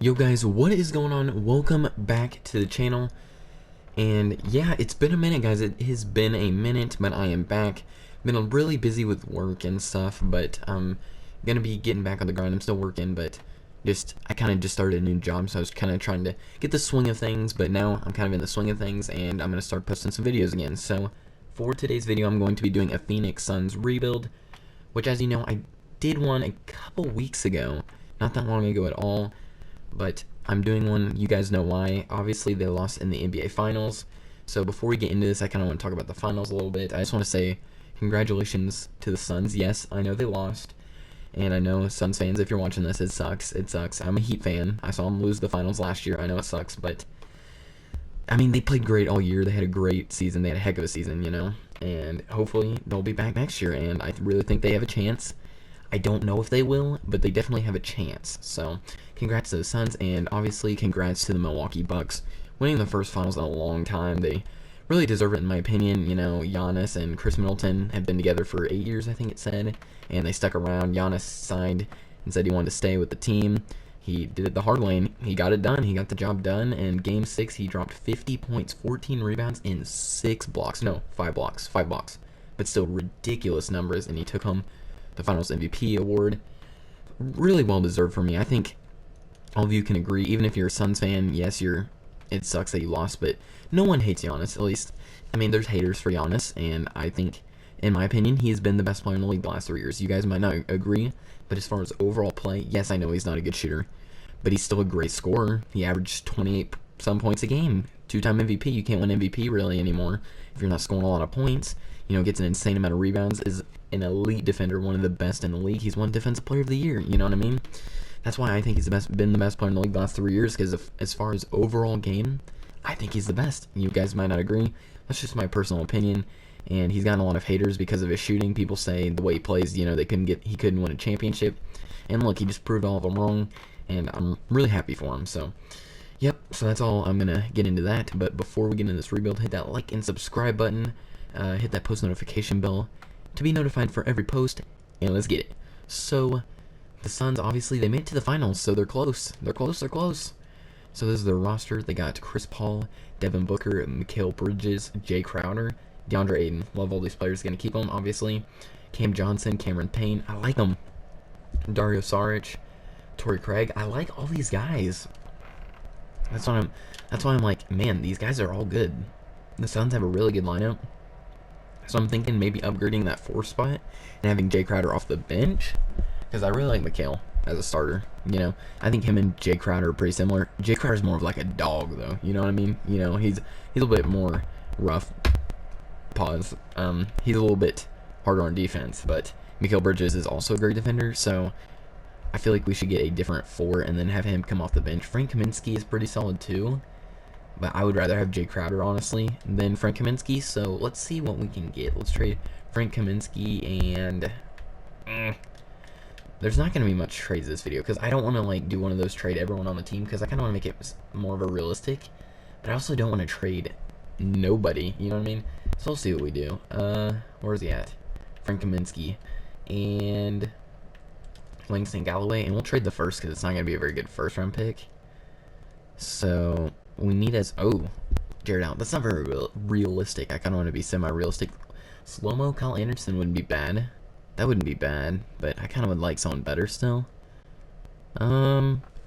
Yo guys, what is going on? Welcome back to the channel. And yeah, it's been a minute guys, it has been a minute, but I am back. Been really busy with work and stuff, but I'm gonna be getting back on the grind. I'm still working, but I kind of just started a new job, so I was kind of trying to get the swing of things, but now I'm kind of in the swing of things, and I'm gonna start posting some videos again. So for today's video, I'm going to be doing a Phoenix Suns rebuild, which, as you know, I did one a couple weeks ago, not that long ago at all. But I'm doing one. You guys know why. Obviously, they lost in the NBA Finals. So before we get into this, I kind of want to talk about the finals a little bit. I just want to say congratulations to the Suns. Yes, I know they lost. And I know, Suns fans, if you're watching this, it sucks. It sucks. I'm a Heat fan. I saw them lose the finals last year. I know it sucks, but I mean, they played great all year. They had a great season. They had a heck of a season, you know. And hopefully they'll be back next year. And I really think they have a chance. I don't know if they will, but they definitely have a chance. So, congrats to the Suns, and obviously congrats to the Milwaukee Bucks winning the first finals in a long time. They really deserve it, in my opinion. You know, Giannis and Chris Middleton have been together for 8 years, I think it said, and they stuck around. Giannis signed and said he wanted to stay with the team. He did it the hard way. He got it done. He got the job done. And Game 6, he dropped 50 points, 14 rebounds, and 6 blocks. No, 5 blocks. 5 blocks. But still ridiculous numbers, and he took home the Finals MVP award. Really well deserved for me. I think all of you can agree, even if you're a Suns fan, yes, it sucks that you lost, but no one hates Giannis, at least. I mean, there's haters for Giannis, and I think, in my opinion, he has been the best player in the league the last 3 years. You guys might not agree, but as far as overall play, yes, I know he's not a good shooter, but he's still a great scorer. He averaged 28 some points a game. 2-time MVP. You can't win MVP really anymore if you're not scoring a lot of points. You know, gets an insane amount of rebounds, is an elite defender, one of the best in the league. He's won Defensive Player of the Year, you know what I mean? That's why I think he's been the best player in the league the last 3 years, because as far as overall game, I think he's the best. You guys might not agree. That's just my personal opinion, and he's gotten a lot of haters because of his shooting. People say the way he plays, you know, he couldn't win a championship, and look, he just proved all of them wrong, and I'm really happy for him. So yep, so that's all. I'm gonna get into that, but before we get into this rebuild, hit that like and subscribe button. Hit that post notification bell to be notified for every post, and let's get it. So, the Suns, obviously, they made it to the finals, so they're close. They're close. So this is their roster. They got Chris Paul, Devin Booker, Mikal Bridges, Jay Crowder, DeAndre Ayton. Love all these players. Gonna keep them, obviously. Cam Johnson, Cameron Payne. I like them. Dario Saric, Torrey Craig. I like all these guys. That's why I'm like, man, these guys are all good. The Suns have a really good lineup. So I'm thinking maybe upgrading that 4 spot and having Jay Crowder off the bench, because I really like Mikal as a starter. You know, I think him and Jay Crowder are pretty similar. Jay Crowder's more of like a dog, though. You know what I mean? You know, he's a little bit more rough. Pause. He's a little bit harder on defense, but Mikal Bridges is also a great defender. So I feel like we should get a different 4 and then have him come off the bench. Frank Kaminsky is pretty solid too, but I would rather have Jay Crowder, honestly, than Frank Kaminsky. So let's see what we can get. Let's trade Frank Kaminsky, and there's not going to be much trades this video, because I don't want to like do one of those trade everyone on the team, because I kind of want to make it more of a realistic, but I also don't want to trade nobody, you know what I mean? So we'll see what we do. Where's he at? Frank Kaminsky and Langston Galloway, and we'll trade the first, because it's not going to be a very good first round pick. So we need Jared Allen. That's not very realistic. I kind of want to be semi-realistic. Slow-mo Kyle Anderson wouldn't be bad. That wouldn't be bad, but I kind of would like someone better still. Draymond.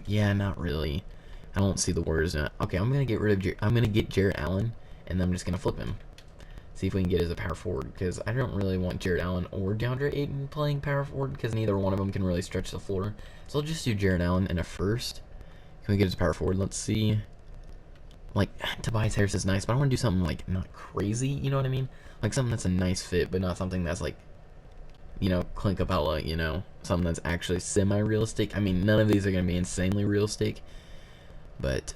Yeah, not really. I don't see the Warriors in it. Okay, I'm gonna get rid of. I'm gonna get Jared Allen, and then I'm just gonna flip him. See if we can get as a power forward, because I don't really want Jared Allen or DeAndre Ayton playing power forward, because neither one of them can really stretch the floor. So I'll just do Jared Allen in a first. Can we get his power forward? Let's see. Like, Tobias Harris is nice, but I want to do something, like, not crazy, you know what I mean? Like, something that's a nice fit, but not something that's, like, you know, Clint Capella, you know? Something that's actually semi-realistic. I mean, none of these are going to be insanely realistic, but,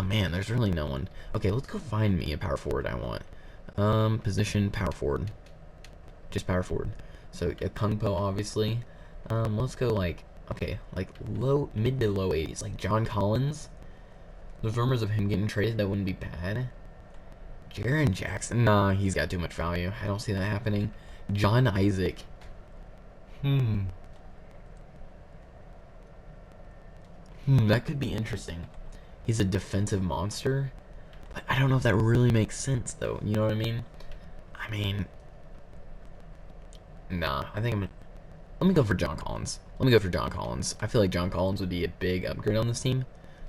man, there's really no one. Okay, let's go find me a power forward I want. Position, power forward. Just power forward. So, a Kung Po, obviously. Let's go, like, okay, like mid to low 80s, like John Collins. There's rumors of him getting traded. That wouldn't be bad. Jaren Jackson, nah, he's got too much value. I don't see that happening. John Isaac. That could be interesting. He's a defensive monster, but I don't know if that really makes sense, though. You know what I mean? I mean, nah. I think I'm. Let me go for John Collins. Let me go for John Collins. I feel like John Collins would be a big upgrade on this team.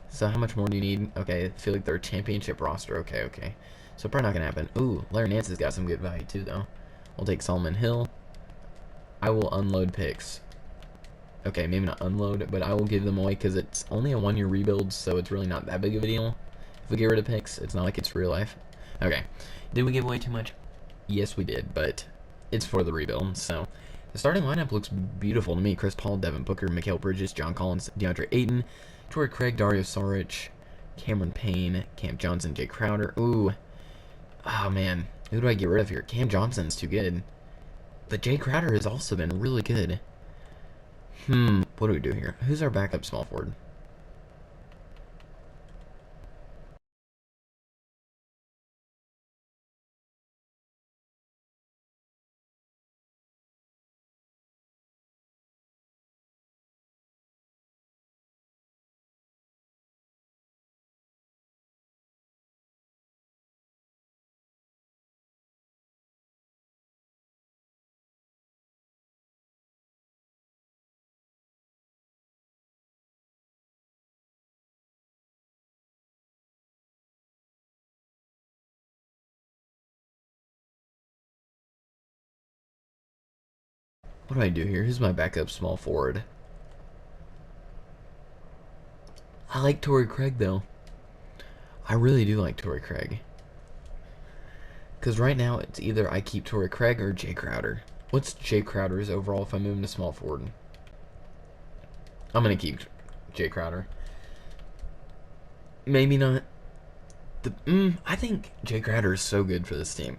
So how much more do you need? Okay, I feel like they're a championship roster. Okay, okay. So probably not gonna happen. Ooh, Larry Nance has got some good value too, though. We'll take Solomon Hill. I will unload picks. Okay, maybe not unload, but I will give them away because it's only a 1-year rebuild, so it's really not that big of a deal. If we get rid of picks, it's not like it's real life. Okay. Did we give away too much? Yes, we did, but it's for the rebuild, so. The starting lineup looks beautiful to me. Chris Paul, Devin Booker, Mikal Bridges, John Collins, DeAndre Ayton, Torrey Craig, Dario Saric, Cameron Payne, Cam Johnson, Jay Crowder. Ooh. Oh, man. Who do I get rid of here? Cam Johnson's too good. But Jay Crowder has also been really good. What do we do here? Who's our backup small forward? What do I do here? Who's my backup small forward? I like Torrey Craig, though. I really do like Torrey Craig. Because right now, it's either I keep Torrey Craig or Jay Crowder. What's Jay Crowder's overall if I move him to small forward? I'm going to keep Jay Crowder. Maybe not. I think Jay Crowder is so good for this team.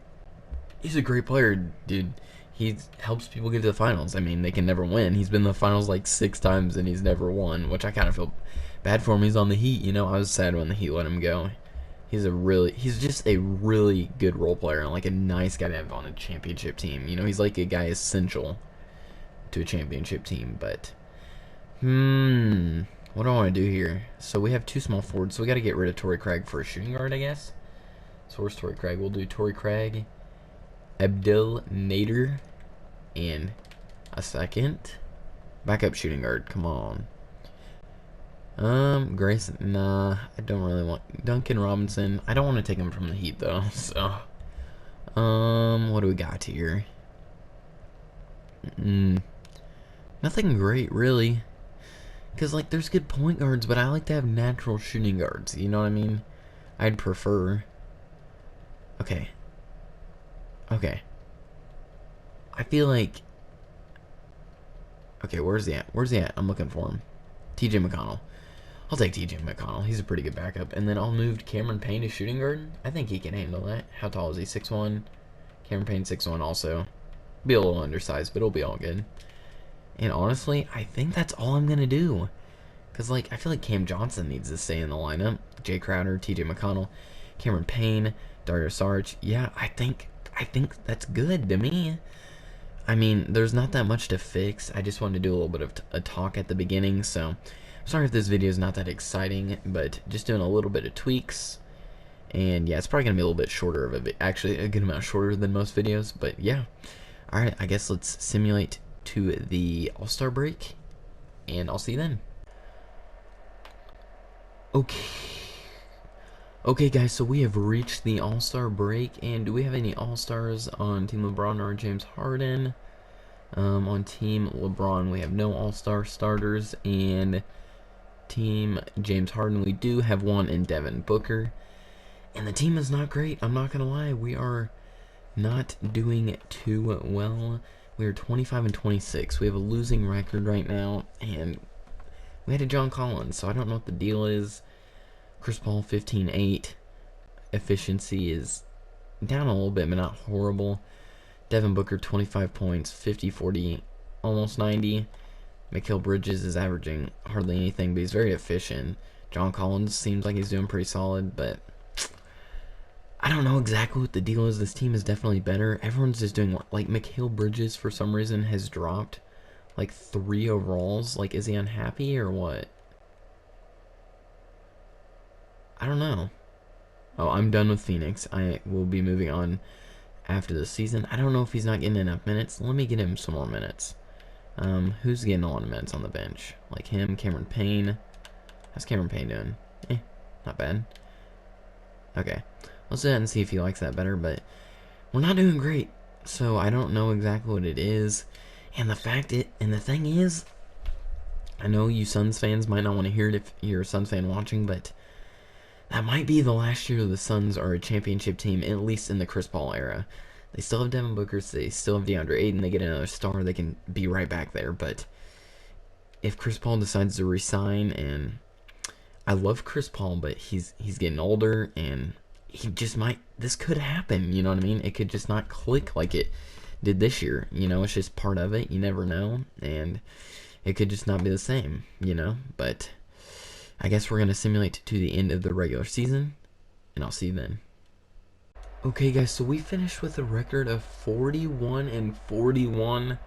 He's a great player, dude. He helps people get to the finals. I mean, they can never win. He's been in the finals like 6 times and he's never won, which I kind of feel bad for him. He's on the Heat, you know. I was sad when the Heat let him go. He's just a really good role player and like a nice guy to have on a championship team. You know, he's like a guy essential to a championship team. But what do I want to do here? So we have 2 small forwards, so we got to get rid of Torrey Craig for a shooting guard, I guess. So where's Torrey Craig? We'll do Torrey Craig, Abdel Nader, and a second backup shooting guard. Come on. Grayson, nah, I don't really want Duncan Robinson. I don't want to take him from the Heat though. So, what do we got here? Nothing great really. Cause like there's good point guards, but I like to have natural shooting guards. You know what I mean? I'd prefer. Okay. Okay. I feel like. Okay, where's he at? Where's he at? I'm looking for him. TJ McConnell. I'll take TJ McConnell. He's a pretty good backup. And then I'll move Cameron Payne to shooting guard. I think he can handle that. How tall is he? 6'1". Cameron Payne 6'1" also. Be a little undersized, but it'll be all good. And honestly, I think that's all I'm going to do. Because, like, I feel like Cam Johnson needs to stay in the lineup. Jay Crowder, TJ McConnell, Cameron Payne, Dario Saric. Yeah, I think that's good to me. I mean, there's not that much to fix. I just wanted to do a little bit of a talk at the beginning, so sorry if this video is not that exciting, but just doing a little bit of tweaks. And yeah, it's probably gonna be a little bit shorter of a actually a good amount shorter than most videos, but yeah. Alright, I guess let's simulate to the All-Star break, and I'll see you then. Okay guys, so we have reached the All-Star break, and do we have any All-Stars on Team LeBron or James Harden? On Team LeBron, we have no All-Star starters, and Team James Harden, we do have one in Devin Booker. And the team is not great, I'm not gonna lie. We are not doing too well. We are 25-26. We have a losing record right now, and we had a John Collins, so I don't know what the deal is. Chris Paul 15-8. Efficiency is down a little bit, but not horrible. Devin Booker 25 points, 50, 40, almost 90. Mikal Bridges is averaging hardly anything, but he's very efficient. John Collins seems like he's doing pretty solid, but I don't know exactly what the deal is. This team is definitely better. Everyone's just doing like Mikal Bridges for some reason has dropped like 3 overalls. Like, is he unhappy or what? I don't know. Oh, I'm done with Phoenix. I will be moving on after the season. I don't know if he's not getting enough minutes. Let me get him some more minutes. Who's getting a lot of minutes on the bench? Like him, Cameron Payne. How's Cameron Payne doing? Not bad. Okay, let's go ahead and see if he likes that better, but we're not doing great. So I don't know exactly what it is. And the thing is, I know you Suns fans might not want to hear it if you're a Suns fan watching, but that might be the last year the Suns are a championship team, at least in the Chris Paul era. They still have Devin Booker, they still have DeAndre Ayton, they get another star, they can be right back there. But if Chris Paul decides to resign, and I love Chris Paul, but he's getting older, and he just might, this could happen, you know what I mean? It could just not click like it did this year, you know? It's just part of it, you never know, and it could just not be the same, you know? But I guess we're going to simulate to the end of the regular season, and I'll see you then. Okay, guys, so we finished with a record of 41-41.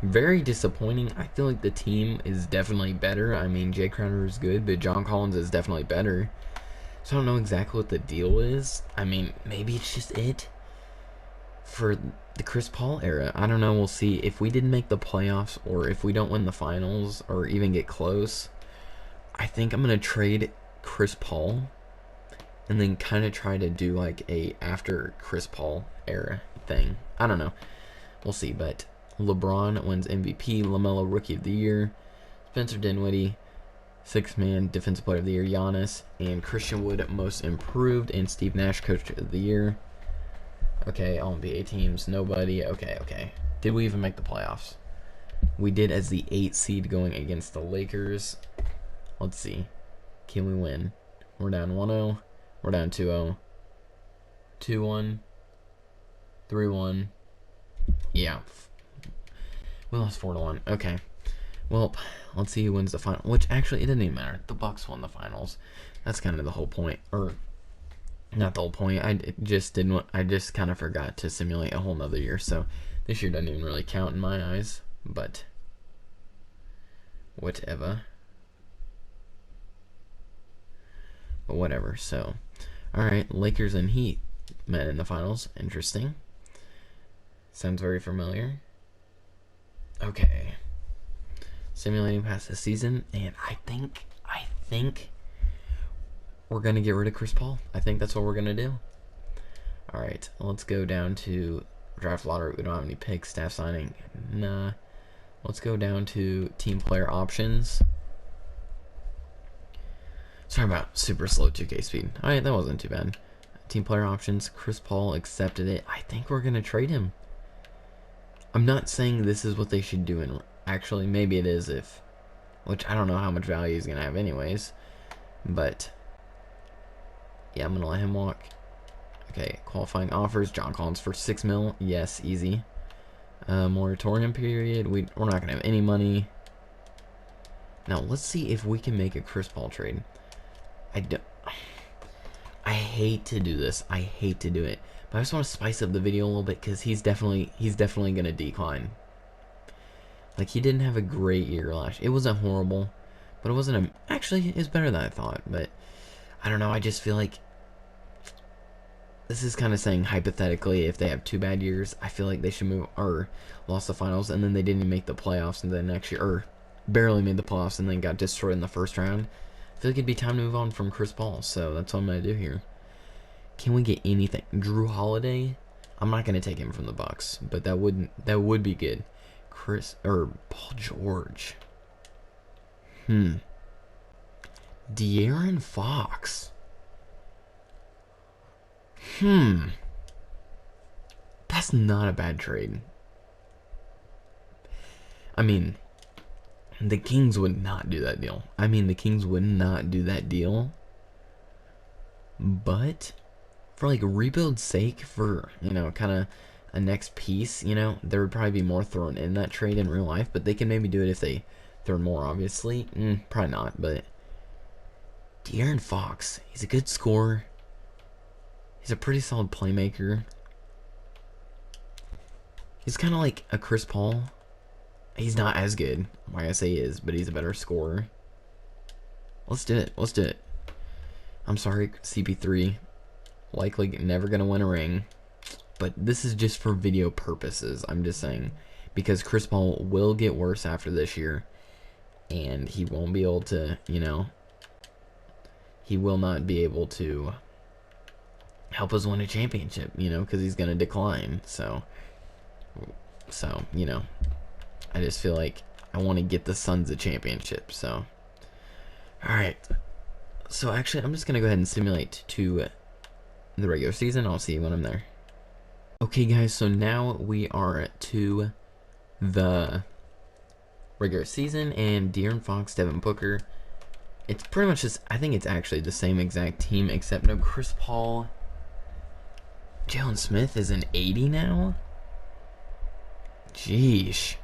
Very disappointing. I feel like the team is definitely better. I mean, Jay Crowder is good, but John Collins is definitely better. So I don't know exactly what the deal is. I mean, maybe it's just it for the Chris Paul era. I don't know. We'll see. If we didn't make the playoffs, or if we don't win the finals, or even get close, I think I'm going to trade Chris Paul and then kind of try to do like a after Chris Paul era thing. I don't know. We'll see. But LeBron wins MVP, LaMelo Rookie of the Year, Spencer Dinwiddie, Sixth-Man Defensive Player of the Year, Giannis, and Christian Wood Most Improved, and Steve Nash Coach of the Year. Okay, all NBA teams, nobody. Okay. Did we even make the playoffs? We did as the 8th seed going against the Lakers. Let's see. Can we win? We're down 1-0. We're down 2-0. 2-1. 3-1. Yeah. We lost 4-1. Okay. Well, let's see who wins the final. Which, actually, it doesn't even matter. The Bucks won the finals. That's kind of the whole point. Or, not the whole point. I just kind of forgot to simulate a whole nother year. So, this year doesn't even really count in my eyes. But, whatever. But whatever. So, alright. Lakers and Heat met in the finals. Interesting. Sounds very familiar. Okay. Simulating past the season, and I think we're gonna get rid of Chris Paul. I think that's what we're gonna do. All right, let's go down to draft lottery. We don't have any picks. Staff signing, nah. Let's go down to team player options. Sorry about super slow 2K speed. All right, that wasn't too bad. Team player options. Chris Paul accepted it. I think we're gonna trade him. I'm not saying this is what they should do in. Actually, maybe it is which I don't know how much value he's gonna have anyways, but yeah, I'm gonna let him walk. Okay, qualifying offers. John Collins for $6 million. Yes, easy. Moratorium period. We're not gonna have any money. Now let's see if we can make a Chris Paul trade. I hate to do this. I hate to do it, but I just want to spice up the video a little bit because he's definitely gonna decline. Like, he didn't have a great year last year. It wasn't horrible, but it wasn't actually, it's better than I thought, but I don't know, I just feel like this is kind of saying hypothetically if they have 2 bad years, I feel like they should move, or lost the finals, and then they didn't make the playoffs, and then next year, or barely made the playoffs, and then got destroyed in the first round. I feel like it'd be time to move on from Chris Paul, so that's what I'm going to do here. Can we get anything? Drew Holiday? I'm not going to take him from the Bucks, but that would be good. Paul George. De'Aaron Fox. That's not a bad trade. I mean, the Kings would not do that deal. But for like rebuild's sake, for, you know, kind of a next piece, you know, there would probably be more thrown in that trade in real life, but they can maybe do it if they throw more, obviously. Probably not, but De'Aaron Fox, he's a good scorer. He's a pretty solid playmaker. He's kind of like a Chris Paul. He's not as good. Like I say he is, but he's a better scorer. Let's do it. I'm sorry, CP3. Likely never going to win a ring. But this is just for video purposes. I'm just saying. Because Chris Paul will get worse after this year. And he won't be able to, you know. He will not be able to help us win a championship, you know, because he's going to decline. So, you know, I just feel like I want to get the Suns a championship. So, all right. So, actually, I'm just going to go ahead and simulate to the regular season. I'll see you when I'm there. Okay, guys, so now we are to the regular season, and De'Aaron Fox, Devin Booker. It's pretty much just, I think it's actually the same exact team, except no Chris Paul. Jalen Smith is an 80 now? Jeesh.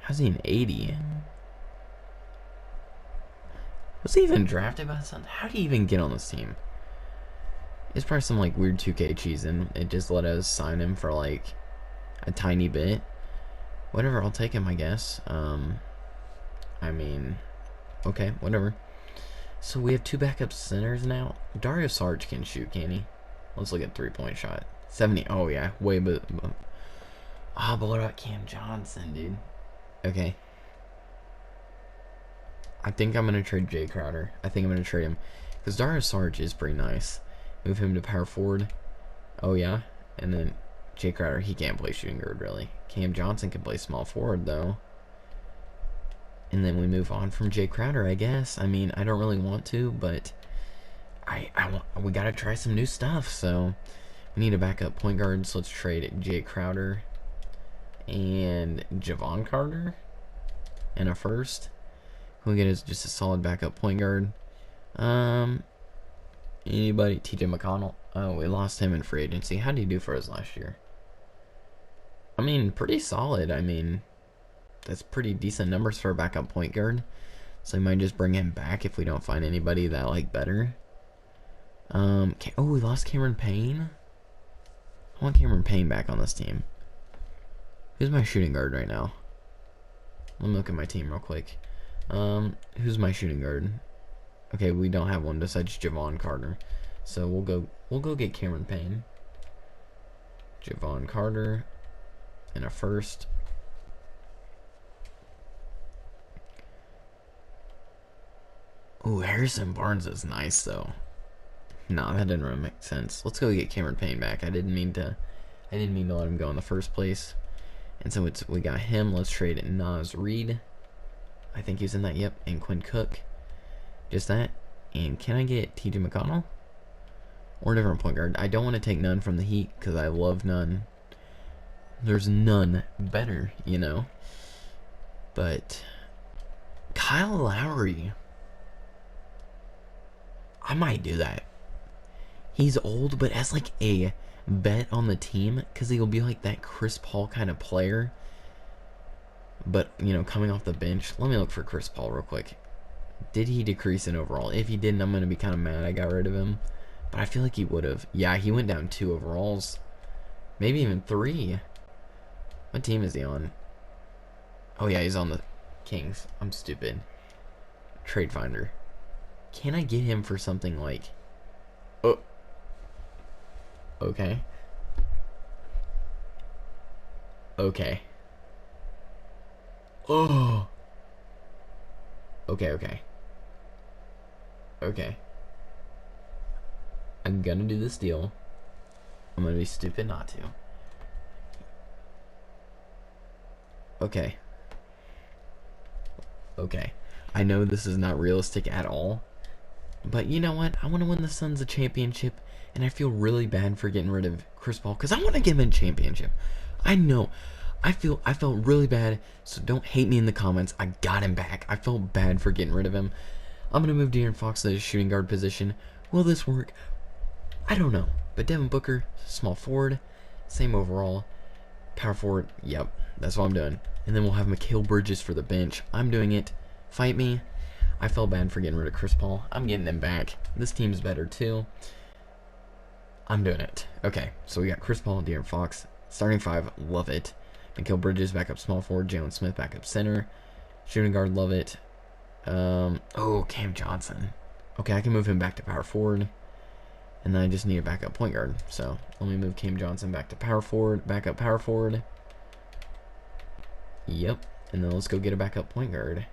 How's he an 80? Was he even drafted by the Suns? How did he even get on this team? It's probably some like weird 2K cheese, and it just let us sign him for like a tiny bit. Whatever, I'll take him, I guess. I mean, okay, whatever. So we have 2 backup centers now. Dario Saric can shoot, can he? Let's look at 3-point shot. 70. Oh yeah, way but what about Cam Johnson, dude? Okay. I think I'm gonna trade Jay Crowder. I think I'm gonna trade him because Dario Saric is pretty nice. Move him to power forward. Oh yeah, and then Jay Crowder, he can't play shooting guard really. Cam Johnson can play small forward though. And then we move on from Jay Crowder, I guess. I mean, I don't really want to, but we gotta try some new stuff. So we need a backup point guard. So let's trade Jay Crowder and Javon Carter and a first. We'll get is just a solid backup point guard. Anybody? TJ McConnell. Oh, we lost him in free agency. How did he do for us last year? I mean, pretty solid. I mean, that's pretty decent numbers for a backup point guard. So we might just bring him back if we don't find anybody that I like better. Oh, we lost Cameron Payne. I want Cameron Payne back on this team. Who's my shooting guard right now? Let me look at my team real quick. Who's my shooting guard? Okay, we don't have one besides Javon Carter. So we'll go get Cameron Payne. Javon Carter and a first. Ooh, Harrison Barnes is nice though. No, that didn't really make sense. Let's go get Cameron Payne back. I didn't mean to let him go in the first place. And so we got him. Let's trade Naz Reid. I think he's in that, yep. And Quinn Cook. Just that. And can I get TJ McConnell? Or a different point guard? I don't want to take none from the Heat because I love none. There's none better, you know. But Kyle Lowry. I might do that. He's old, but as like a bet on the team because he'll be like that Chris Paul kind of player. But, you know, coming off the bench. Let me look for Chris Paul real quick. Did he decrease in overall? If he didn't, I'm going to be kind of mad I got rid of him. But I feel like he would have. Yeah, he went down 2 overalls. Maybe even 3. What team is he on? Oh, yeah, he's on the Kings. I'm stupid. Trade Finder. Can I get him for something like... Oh. Okay. Okay. Oh. Okay. I'm gonna do this deal. I'm gonna be stupid not to. Okay. I know this is not realistic at all. But you know what? I want to win the Suns a championship. And I feel really bad for getting rid of Chris Paul. Because I want to give him a championship. I know. I felt really bad. So don't hate me in the comments. I got him back. I felt bad for getting rid of him. I'm going to move De'Aaron Fox to the shooting guard position. Will this work? I don't know. But Devin Booker, small forward. Same overall. Power forward. Yep. That's what I'm doing. And then we'll have Mikal Bridges for the bench. I'm doing it. Fight me. I felt bad for getting rid of Chris Paul. I'm getting him back. This team's better too. I'm doing it. Okay, so we got Chris Paul, De'Aaron Fox, starting 5, love it. Mikal Bridges, backup small forward. Jalen Smith, backup center. Shooting guard, love it. Oh, Cam Johnson. Okay, I can move him back to power forward. And then I just need a backup point guard. So let me move Cam Johnson back to power forward, backup power forward. Yep. And then let's go get a backup point guard.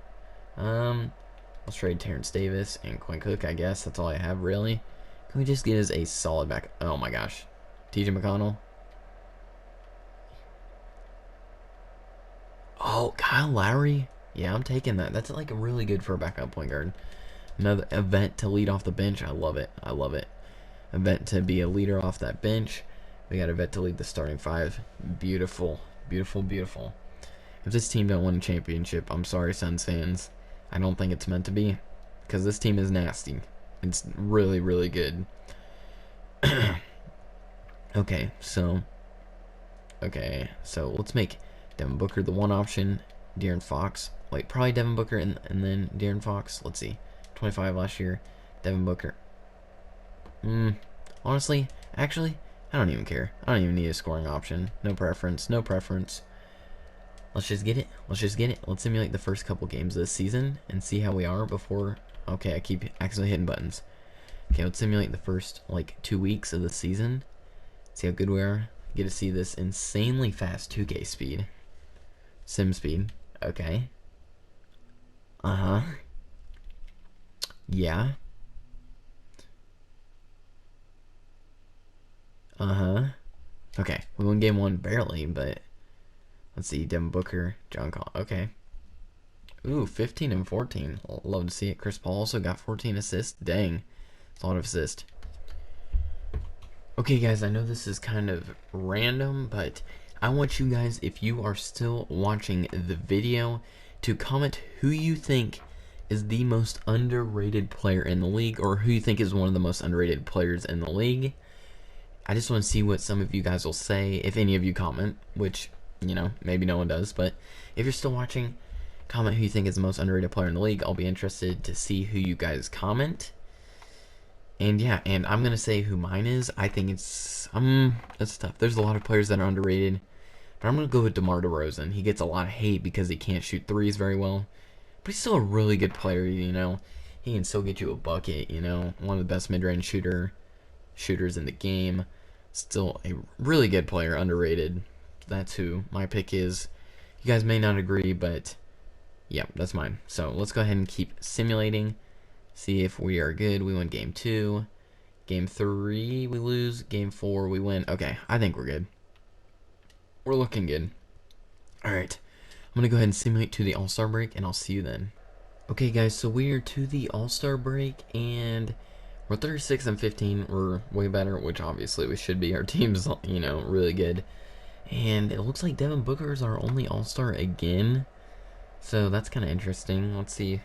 Let's trade Terrence Davis and Quinn Cook, I guess. That's all I have, really. Can we just get us a solid back? Oh, my gosh. TJ McConnell. Oh, Kyle Lowry. Yeah, I'm taking that. That's, like, really good for a backup point guard. Another event to lead off the bench. I love it. I love it. Event to be a leader off that bench. We got a vet to lead the starting five. Beautiful. Beautiful, beautiful. If this team don't win a championship, I'm sorry, Suns fans. I don't think it's meant to be, because this team is nasty. It's really, really good. Okay, so let's make Devin Booker the one option. De'Aaron Fox, like probably Devin Booker and then De'Aaron Fox. Let's see, 25 last year. Devin Booker. Honestly, actually, I don't even care. I don't even need a scoring option. No preference. No preference. Let's just get it. Let's just get it. Let's simulate the first couple games of this season and see how we are before. Okay, I keep accidentally hitting buttons. Okay, let's simulate the first, like, 2 weeks of the season. See how good we are. Get to see this insanely fast 2K speed. Sim speed. Okay. Uh-huh. Yeah. Uh-huh. Okay, we won game 1 barely, but let's see. Devin Booker, John Call. Okay. Ooh, 15 and 14. Love to see it. Chris Paul also got 14 assists. Dang. It's a lot of assists. Okay, guys, I know this is kind of random, but I want you guys, if you are still watching the video, to comment who you think is the most underrated player in the league, or who you think is one of the most underrated players in the league. I just want to see what some of you guys will say, if any of you comment, which, you know, maybe no one does, but if you're still watching, comment who you think is the most underrated player in the league. I'll be interested to see who you guys comment. And yeah, and I'm going to say who mine is. I think it's tough. There's a lot of players that are underrated, but I'm going to go with DeMar DeRozan. He gets a lot of hate because he can't shoot threes very well, but he's still a really good player, you know. He can still get you a bucket, you know. One of the best mid-range shooters in the game. Still a really good player, underrated. That's who my pick is. You guys may not agree, but yeah, that's mine. So let's go ahead and keep simulating. See if we are good. We win game 2. Game 3, we lose. Game 4, we win. Okay, I think we're good. We're looking good. Alright, I'm going to go ahead and simulate to the All-Star break, and I'll see you then. Okay, guys, so we are to the All-Star break, and we're 36 and 15. We're way better, which obviously we should be. Our team's, you know, really good. And it looks like Devin Booker is our only All-Star again. So that's kind of interesting. Let's see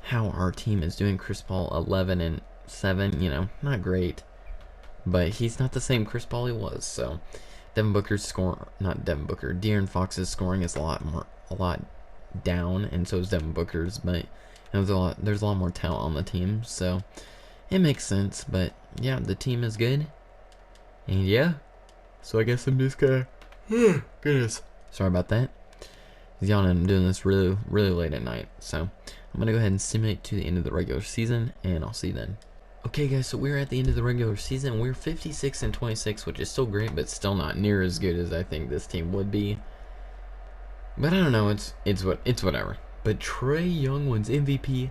how our team is doing. Chris Paul 11 and 7, you know, not great, but he's not the same Chris Paul he was. So Devin Booker's score, not Devin Booker, De'Aaron Fox's scoring is a lot down, and so is Devin Booker's, but there's a lot more talent on the team, so it makes sense. But yeah, the team is good, and yeah, so I guess I'm just gonna goodness, sorry about that. I'm doing this really late at night, so I'm gonna go ahead and simulate to the end of the regular season, and I'll see you then. Okay, guys, so we're at the end of the regular season. We're 56 and 26, which is still great, but still not near as good as I think this team would be. But I don't know, it's whatever. But Trae Young wins MVP,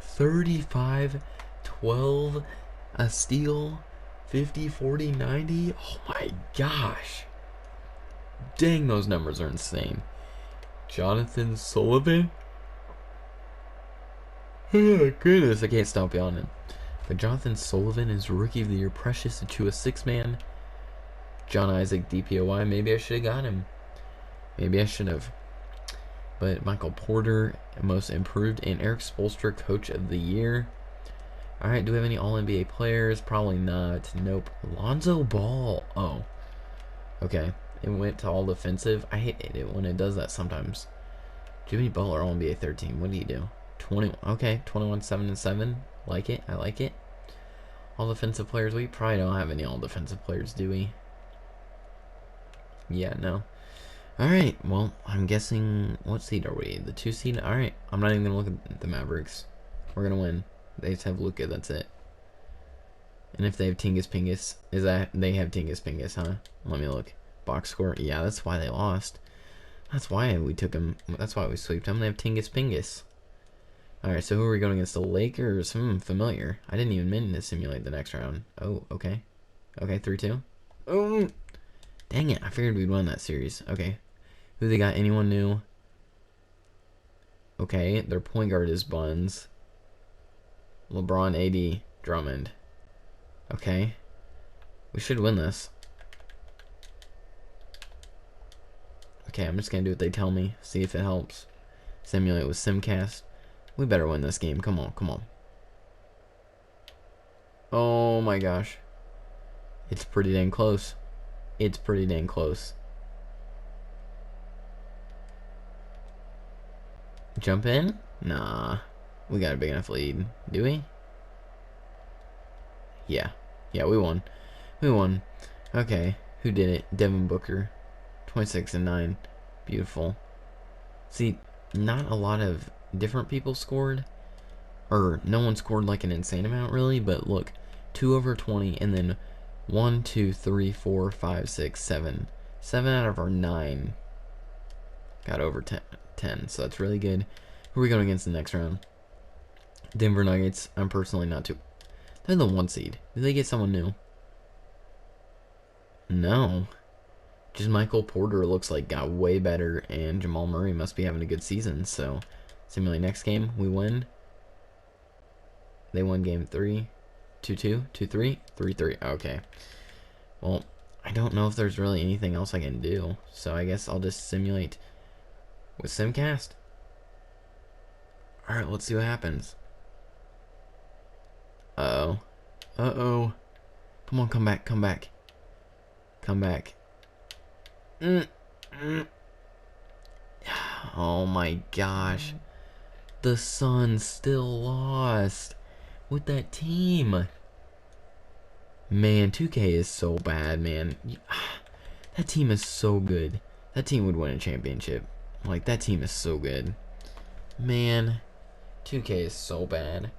35, 12, a steal, 50, 40, 90. Oh my gosh. Dang, those numbers are insane. Jonathan Sullivan? Oh goodness, I can't stop yawning. But Jonathan Sullivan is Rookie of the Year, Precious to a 6-man. John Isaac DPOY, maybe I should have got him. Maybe I should have. But Michael Porter, Most Improved, and Eric Spoelstra, Coach of the Year. Alright, do we have any All-NBA players? Probably not. Nope. Lonzo Ball. Oh. Okay. It went to All Defensive. I hate it when it does that sometimes. Jimmy Butler, All-NBA 13. What do you do? 20. Okay. 21, 7 and 7. Like it. I like it. All defensive players. We probably don't have any all defensive players, do we? Yeah, no. Alright, well, I'm guessing, what seed are we? The 2 seed? Alright, I'm not even going to look at the Mavericks. We're gonna win. They just have Luka, that's it. And if they have Tingus Pingus, is that they have Tingus Pingus, huh? Let me look. Box score. Yeah, that's why they lost. That's why we took them. That's why we sweeped them. They have Tingus Pingus. Alright, so who are we going against? The Lakers? Familiar. I didn't even mean to simulate the next round. Oh, okay. Okay, 3-2. Oh, dang it. I figured we'd win that series. Okay. Who they got? Anyone new? Okay, their point guard is Buns. LeBron, AD, Drummond. Okay. We should win this. Okay, I'm just gonna do what they tell me. See if it helps. Simulate with Simcast. We better win this game. Come on, come on. Oh my gosh. It's pretty dang close. It's pretty dang close. Jump in? Nah. We got a big enough lead. Do we? Yeah. Yeah, we won. We won. Okay. Who did it? Devin Booker. 26 and 9. Beautiful. See, not a lot of different people scored. Or no one scored like an insane amount really, but look. 2 over 20 and then 1, 2, 3, 4, 5, 6, 7. 7 out of our 9 got over 10, so that's really good. Who are we going against the next round? Denver Nuggets. I'm personally not too... They're the 1 seed. Did they get someone new? No. Just Michael Porter looks like got way better, and Jamal Murray must be having a good season. So, simulate next game. We win. They won game 3. 2-2, 2-3, 3-3. Okay. Well, I don't know if there's really anything else I can do. So I guess I'll just simulate with Simcast. Alright, let's see what happens. Uh-oh. Uh-oh. Come on, come back, come back. Come back. Oh my gosh. The Suns still lost with that team. Man, 2K is so bad, man. That team is so good. That team would win a championship. Like, that team is so good. Man, 2K is so bad.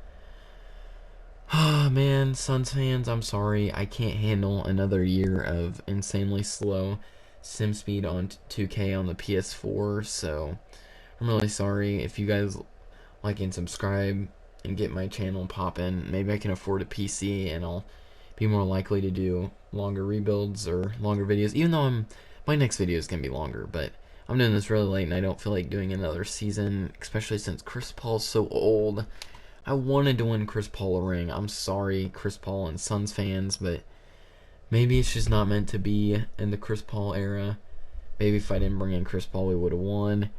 Ah, man, Suns fans, I'm sorry. I can't handle another year of insanely slow sim speed on 2K on the PS4, so I'm really sorry. If you guys like and subscribe and get my channel poppin', maybe I can afford a PC and I'll be more likely to do longer rebuilds or longer videos, even though my next video is going to be longer, but I'm doing this really late and I don't feel like doing another season, especially since Chris Paul's so old. I wanted to win Chris Paul a ring. I'm sorry, Chris Paul and Suns fans, but maybe it's just not meant to be in the Chris Paul era. Maybe if I didn't bring in Chris Paul, we would have won.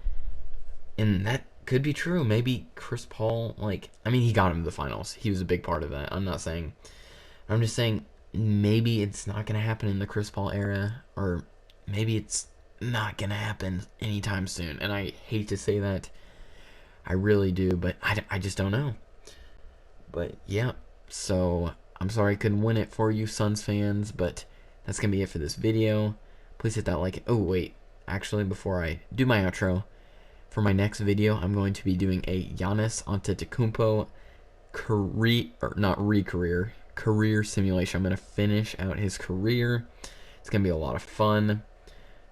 And that could be true. Maybe Chris Paul, I mean, he got him to the finals. He was a big part of that. I'm just saying, maybe it's not going to happen in the Chris Paul era, or maybe it's not going to happen anytime soon. And I hate to say that. I really do, but I just don't know. But, yeah, so I'm sorry I couldn't win it for you Suns fans, but that's going to be it for this video. Please hit that like. Oh, wait. Actually, before I do my outro, for my next video, I'm going to be doing a Giannis Antetokounmpo career simulation. I'm going to finish out his career. It's going to be a lot of fun.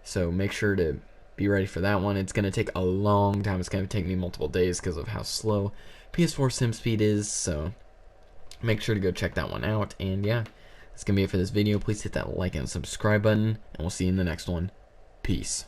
So make sure to be ready for that one. It's going to take a long time. It's going to take me multiple days because of how slow PS4 sim speed is. So make sure to go check that one out. And yeah, that's going to be it for this video. Please hit that like and subscribe button. And we'll see you in the next one. Peace.